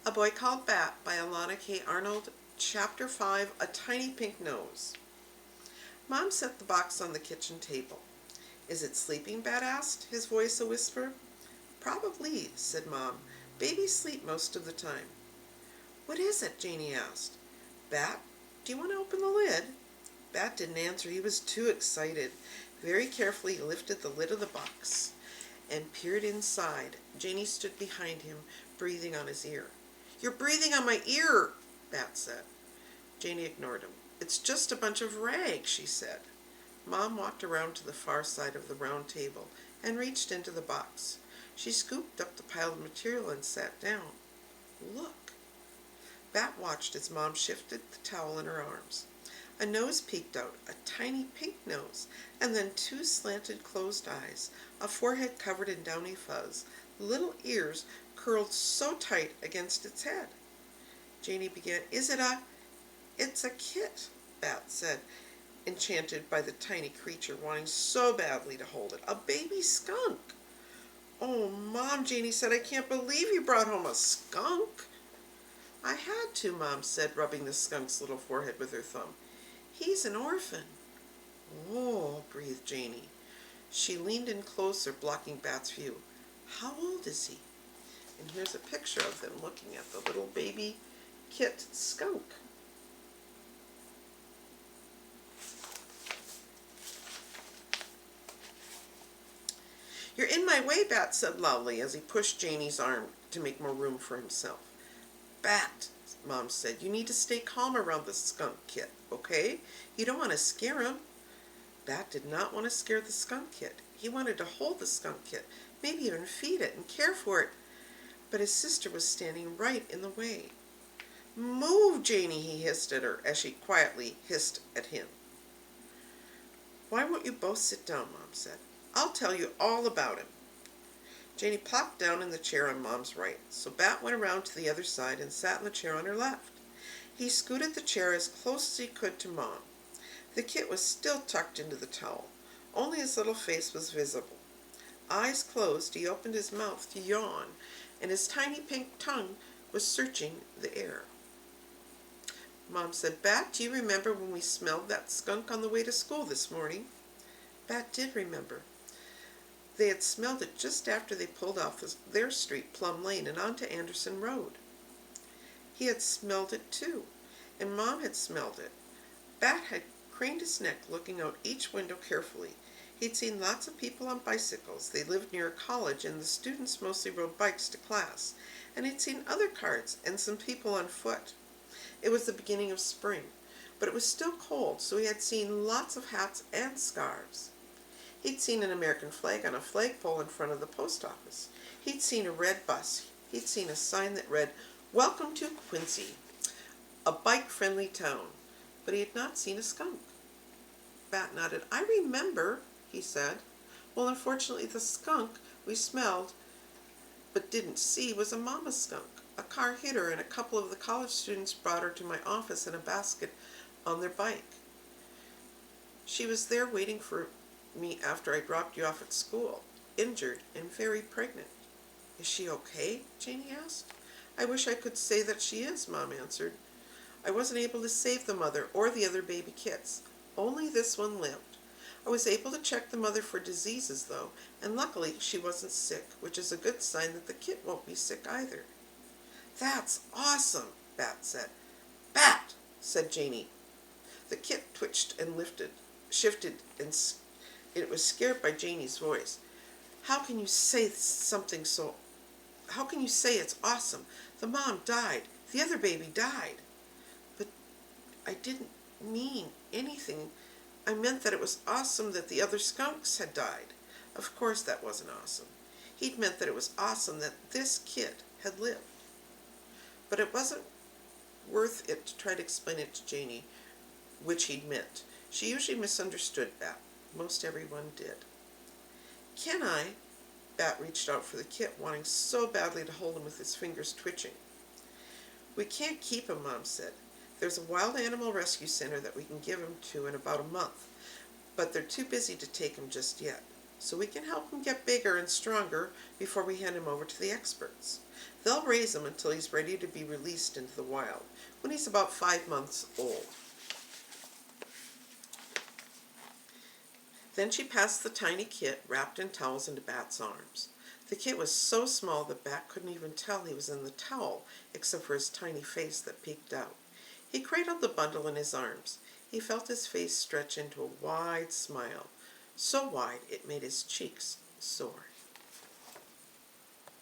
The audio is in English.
A Boy Called Bat by Alana K. Arnold, Chapter 5, A Tiny Pink Nose. Mom set the box on the kitchen table. Is it sleeping? Bat asked, his voice a whisper. Probably, said Mom. Babies sleep most of the time. What is it? Janie asked. Bat, do you want to open the lid? Bat didn't answer. He was too excited. Very carefully he lifted the lid of the box and peered inside. Janie stood behind him, breathing on his ear. You're breathing on my ear, Bat said. Janie ignored him. It's just a bunch of rags, she said. Mom walked around to the far side of the round table and reached into the box. She scooped up the pile of material and sat down. Look. Bat watched as Mom shifted the towel in her arms. A nose peeked out, a tiny pink nose, and then two slanted closed eyes, a forehead covered in downy fuzz, little ears curled so tight against its head. Janie began, It's a kit, Bat said, enchanted by the tiny creature, wanting so badly to hold it. A baby skunk. Oh, Mom, Janie said, I can't believe you brought home a skunk. I had to, Mom said, rubbing the skunk's little forehead with her thumb. He's an orphan. Oh, breathed Janie. She leaned in closer, blocking Bat's view. How old is he? And here's a picture of them looking at the little baby kit skunk. You're in my way, Bat said loudly as he pushed Janie's arm to make more room for himself. Bat, Mom said, you need to stay calm around the skunk kit, okay? You don't want to scare him. Bat did not want to scare the skunk kit. He wanted to hold the skunk kit, maybe even feed it and care for it. But his sister was standing right in the way. Move, Janie, he hissed at her as she quietly hissed at him. Why won't you both sit down, Mom said. I'll tell you all about him. Janie plopped down in the chair on Mom's right, so Bat went around to the other side and sat in the chair on her left. He scooted the chair as close as he could to Mom. The kit was still tucked into the towel. Only his little face was visible. Eyes closed, he opened his mouth to yawn, and his tiny pink tongue was searching the air. Mom said, Bat, do you remember when we smelled that skunk on the way to school this morning? Bat did remember. They had smelled it just after they pulled off their street, Plum Lane, and onto Anderson Road. He had smelled it too, and Mom had smelled it. Bat had craned his neck, looking out each window carefully. He'd seen lots of people on bicycles. They lived near a college, and the students mostly rode bikes to class. And he'd seen other carts and some people on foot. It was the beginning of spring, but it was still cold, so he had seen lots of hats and scarves. He'd seen an American flag on a flagpole in front of the post office. He'd seen a red bus. He'd seen a sign that read, Welcome to Quincy, a bike-friendly town. But he had not seen a skunk. Bat nodded. I remember, he said. Well, unfortunately, the skunk we smelled but didn't see was a mama skunk. A car hit her, and a couple of the college students brought her to my office in a basket on their bike. She was there waiting for me after I dropped you off at school, injured and very pregnant. Is she okay? Janie asked. I wish I could say that she is, Mom answered. I wasn't able to save the mother or the other baby kits. Only this one lived. I was able to check the mother for diseases, though, and luckily she wasn't sick, which is a good sign that the kit won't be sick either. That's awesome, Bat said. Bat, said Janie. The kit twitched and shifted, and it was scared by Janie's voice. How can you say it's awesome? The mom died. The other baby died. But I didn't mean anything. I meant that it was awesome that the other skunks had died. Of course that wasn't awesome. He'd meant that it was awesome that this kid had lived. But it wasn't worth it to try to explain it to Janie, which he'd meant. She usually misunderstood Bat. Most everyone did. Can I? Bat reached out for the kit, wanting so badly to hold him with his fingers twitching. We can't keep him, Mom said. There's a wild animal rescue center that we can give him to in about a month, but they're too busy to take him just yet. so we can help him get bigger and stronger before we hand him over to the experts. They'll raise him until he's ready to be released into the wild, when he's about 5 months old. Then she passed the tiny kit wrapped in towels into Bat's arms. The kit was so small that Bat couldn't even tell he was in the towel, except for his tiny face that peeked out. He cradled the bundle in his arms. He felt his face stretch into a wide smile, so wide it made his cheeks sore.